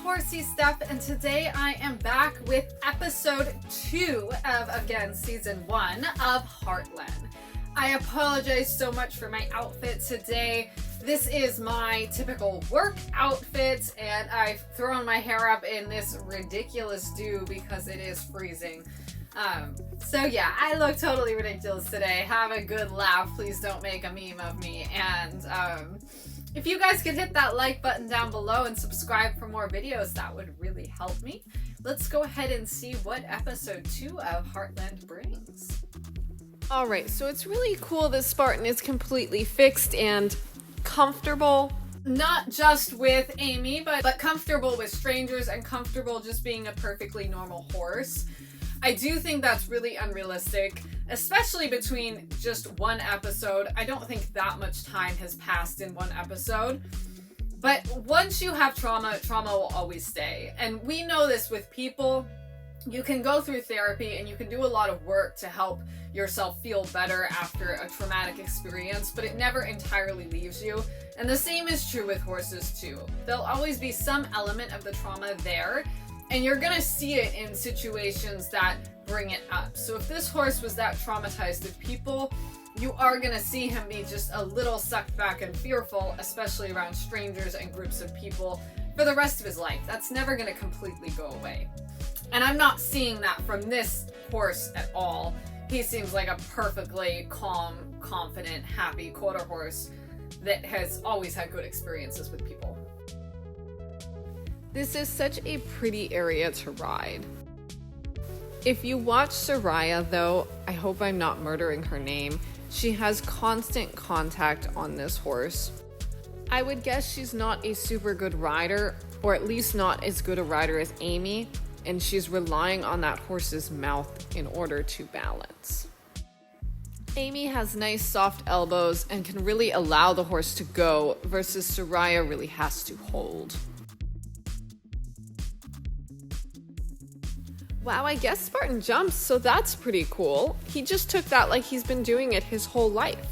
Horsey Steph, and today I am back with episode 2 of, again, season 1 of Heartland. I apologize so much for my outfit today. This is my typical work outfit, and I've thrown my hair up in this ridiculous dew because it is freezing. So yeah, I look totally ridiculous today. Have a good laugh. Please don't make a meme of me. And if you guys could hit that like button down below and subscribe for more videos, that would really help me. Let's go ahead and see what episode 2 of Heartland brings. Alright, so it's really cool this Spartan is completely fixed and comfortable. Not just with Amy, but comfortable with strangers and comfortable just being a perfectly normal horse. I do think that's really unrealistic, especially between just one episode. I don't think that much time has passed in one episode. But once you have trauma will always stay. And we know this with people. You can go through therapy and you can do a lot of work to help yourself feel better after a traumatic experience, but it never entirely leaves you. And the same is true with horses too. There'll always be some element of the trauma there, and you're gonna see it in situations that bring it up. So if this horse was that traumatized of people, you are gonna see him be just a little sucked back and fearful, especially around strangers and groups of people, for the rest of his life. That's never gonna completely go away. And I'm not seeing that from this horse at all. He seems like a perfectly calm, confident, happy quarter horse that has always had good experiences with people. This is such a pretty area to ride. If you watch Soraya, though, I hope I'm not murdering her name, she has constant contact on this horse. I would guess she's not a super good rider, or at least not as good a rider as Amy, and she's relying on that horse's mouth in order to balance. Amy has nice soft elbows and can really allow the horse to go, versus Soraya really has to hold. Wow, I guess Spartan jumps, so that's pretty cool. He just took that like he's been doing it his whole life.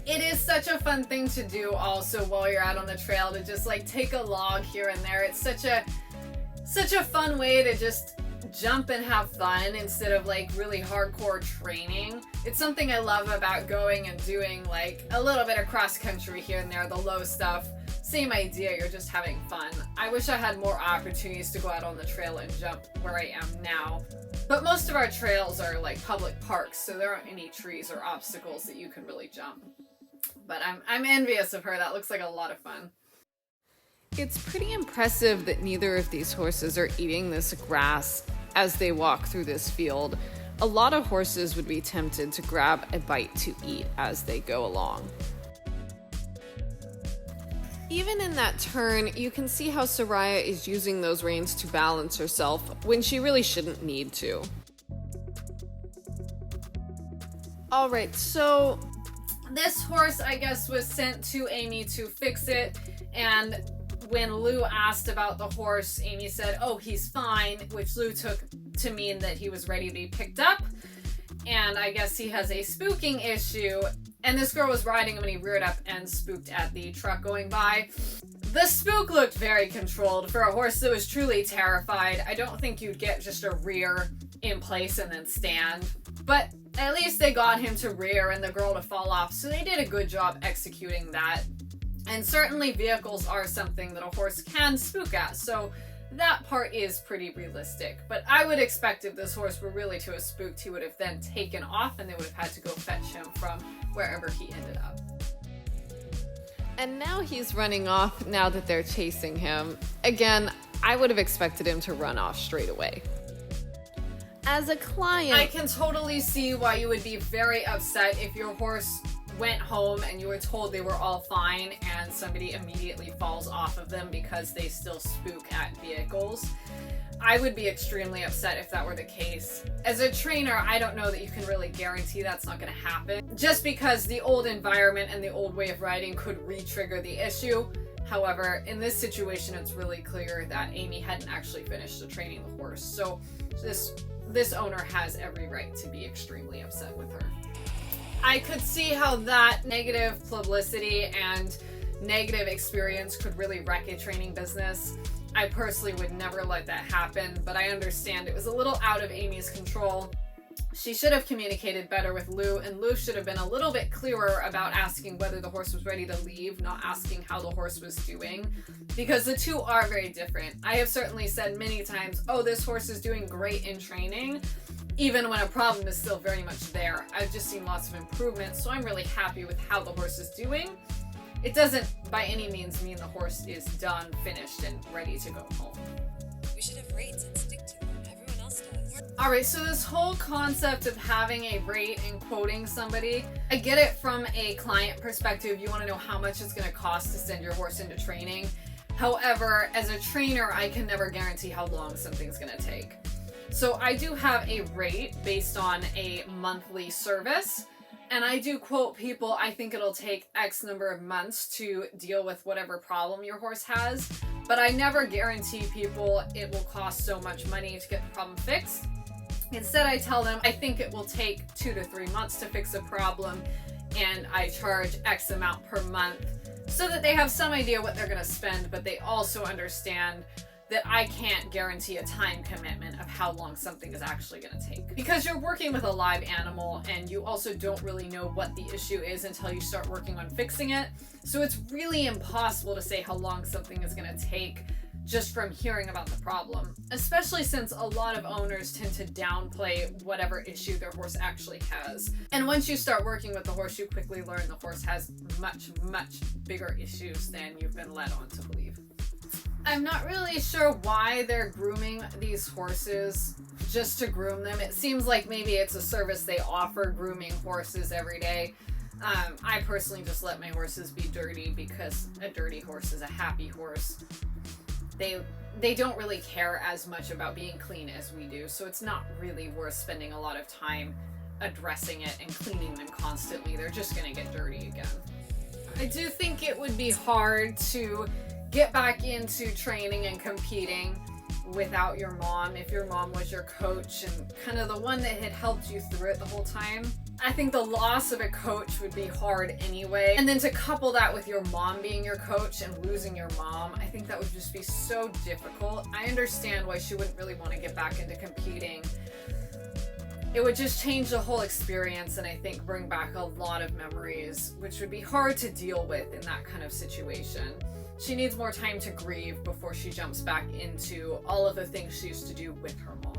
It is such a fun thing to do also while you're out on the trail, to just like take a log here and there. It's such a fun way to just jump and have fun instead of like really hardcore training. It's something I love about going and doing like a little bit of cross country here and there, the low stuff. Same idea, you're just having fun. I wish I had more opportunities to go out on the trail and jump where I am now. But most of our trails are like public parks, so there aren't any trees or obstacles that you can really jump. But I'm envious of her. That looks like a lot of fun. It's pretty impressive that neither of these horses are eating this grass as they walk through this field. A lot of horses would be tempted to grab a bite to eat as they go along. Even in that turn, you can see how Soraya is using those reins to balance herself when she really shouldn't need to. Alright, so this horse, I guess, was sent to Amy to fix it, and when Lou asked about the horse, Amy said, "Oh, he's fine," which Lou took to mean that he was ready to be picked up, and I guess he has a spooking issue. And this girl was riding him and he reared up and spooked at the truck going by. The spook looked very controlled for a horse that was truly terrified. I don't think you'd get just a rear in place and then stand. But at least they got him to rear and the girl to fall off, so they did a good job executing that. And certainly vehicles are something that a horse can spook at, so that part is pretty realistic. But I would expect if this horse were really to have spooked, he would have then taken off and they would have had to go fetch him from wherever he ended up. And now he's running off now that they're chasing him. Again, I would have expected him to run off straight away. As a client, I can totally see why you would be very upset if your horse went home and you were told they were all fine and somebody immediately falls off of them because they still spook at vehicles. I would be extremely upset if that were the case. As a trainer, I don't know that you can really guarantee that's not going to happen, just because the old environment and the old way of riding could re-trigger the issue. However, in this situation, it's really clear that Amy hadn't actually finished the training the horse, so this owner has every right to be extremely upset with her. I could see how that negative publicity and negative experience could really wreck a training business. I personally would never let that happen, but I understand it was a little out of Amy's control. She should have communicated better with Lou, and Lou should have been a little bit clearer about asking whether the horse was ready to leave, not asking how the horse was doing, because the two are very different. I have certainly said many times, oh, this horse is doing great in training, even when a problem is still very much there. I've just seen lots of improvements, so I'm really happy with how the horse is doing. It doesn't by any means mean the horse is done, finished, and ready to go home. We should have rates and stick to them. Everyone else does. Alright, so this whole concept of having a rate and quoting somebody, I get it from a client perspective. You want to know how much it's going to cost to send your horse into training. However, as a trainer, I can never guarantee how long something's going to take. So I do have a rate based on a monthly service. And I do quote people, I think it'll take X number of months to deal with whatever problem your horse has. But I never guarantee people it will cost so much money to get the problem fixed. Instead, I tell them I think it will take 2 to 3 months to fix a problem, and I charge X amount per month so that they have some idea what they're going to spend, but they also understand that I can't guarantee a time commitment of how long something is actually going to take. Because you're working with a live animal and you also don't really know what the issue is until you start working on fixing it. So it's really impossible to say how long something is going to take just from hearing about the problem, especially since a lot of owners tend to downplay whatever issue their horse actually has. And once you start working with the horse, you quickly learn the horse has much, much bigger issues than you've been led on to believe. I'm not really sure why they're grooming these horses just to groom them. It seems like maybe it's a service they offer, grooming horses every day. I personally just let my horses be dirty because a dirty horse is a happy horse. They don't really care as much about being clean as we do, so it's not really worth spending a lot of time addressing it and cleaning them constantly. They're just gonna get dirty again. I do think it would be hard to get back into training and competing without your mom, if your mom was your coach and kind of the one that had helped you through it the whole time. I think the loss of a coach would be hard anyway. And then to couple that with your mom being your coach and losing your mom, I think that would just be so difficult. I understand why she wouldn't really want to get back into competing. It would just change the whole experience and I think bring back a lot of memories, which would be hard to deal with in that kind of situation. She needs more time to grieve before she jumps back into all of the things she used to do with her mom.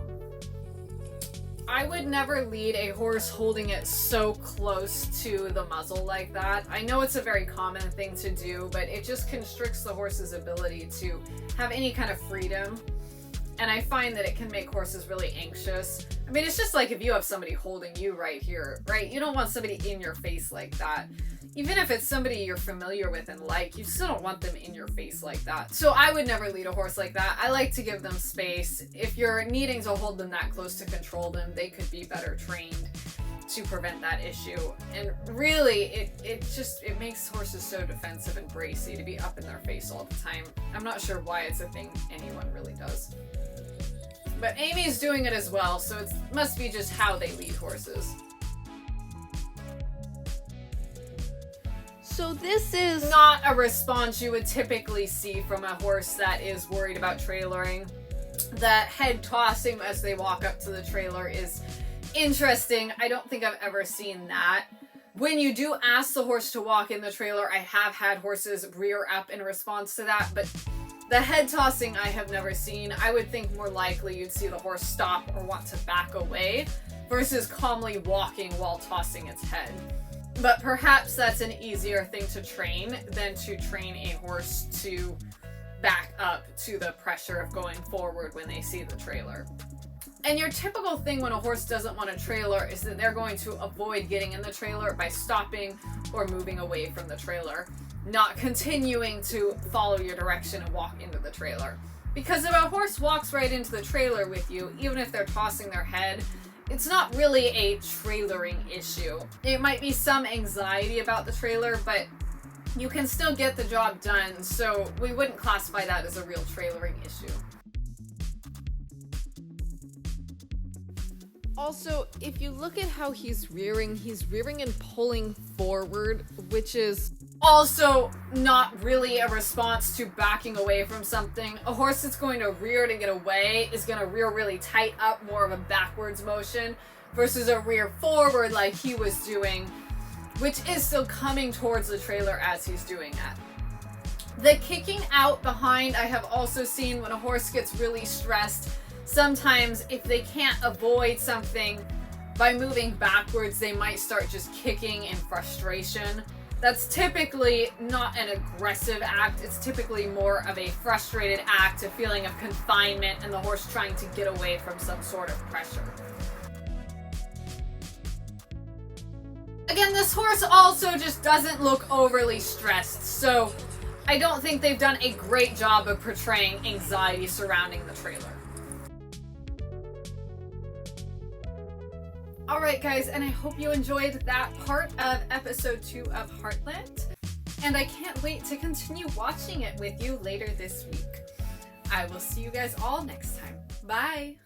I would never lead a horse holding it so close to the muzzle like that. I know it's a very common thing to do, but it just constricts the horse's ability to have any kind of freedom. And I find that it can make horses really anxious. I mean, it's just like if you have somebody holding you right here, right? You don't want somebody in your face like that. Even if it's somebody you're familiar with and like, you still don't want them in your face like that. So I would never lead a horse like that. I like to give them space. If you're needing to hold them that close to control them, they could be better trained to prevent that issue. And really, it makes horses so defensive and bracy to be up in their face all the time. I'm not sure why it's a thing anyone really does. But Amy's doing it as well, so it must be just how they lead horses. So this is not a response you would typically see from a horse that is worried about trailering. The head tossing as they walk up to the trailer is interesting. I don't think I've ever seen that. When you do ask the horse to walk in the trailer, I have had horses rear up in response to that, but the head tossing I have never seen. I would think more likely you'd see the horse stop or want to back away versus calmly walking while tossing its head. But perhaps that's an easier thing to train than to train a horse to back up to the pressure of going forward when they see the trailer. And your typical thing when a horse doesn't want a trailer is that they're going to avoid getting in the trailer by stopping or moving away from the trailer, not continuing to follow your direction and walk into the trailer. Because if a horse walks right into the trailer with you, even if they're tossing their head, it's not really a trailering issue. It might be some anxiety about the trailer, but you can still get the job done, so we wouldn't classify that as a real trailering issue. Also, if you look at how he's rearing and pulling forward, which is Also, not really a response to backing away from something. A horse that's going to rear to get away is going to rear really tight up, more of a backwards motion, versus a rear forward like he was doing, which is still coming towards the trailer as he's doing that. The kicking out behind I have also seen when a horse gets really stressed. Sometimes if they can't avoid something by moving backwards, they might start just kicking in frustration. That's typically not an aggressive act. It's typically more of a frustrated act, a feeling of confinement, and the horse trying to get away from some sort of pressure. Again, this horse also just doesn't look overly stressed, so I don't think they've done a great job of portraying anxiety surrounding the trailer. Alright guys, and I hope you enjoyed that part of episode 2 of Heartland, and I can't wait to continue watching it with you later this week. I will see you guys all next time. Bye!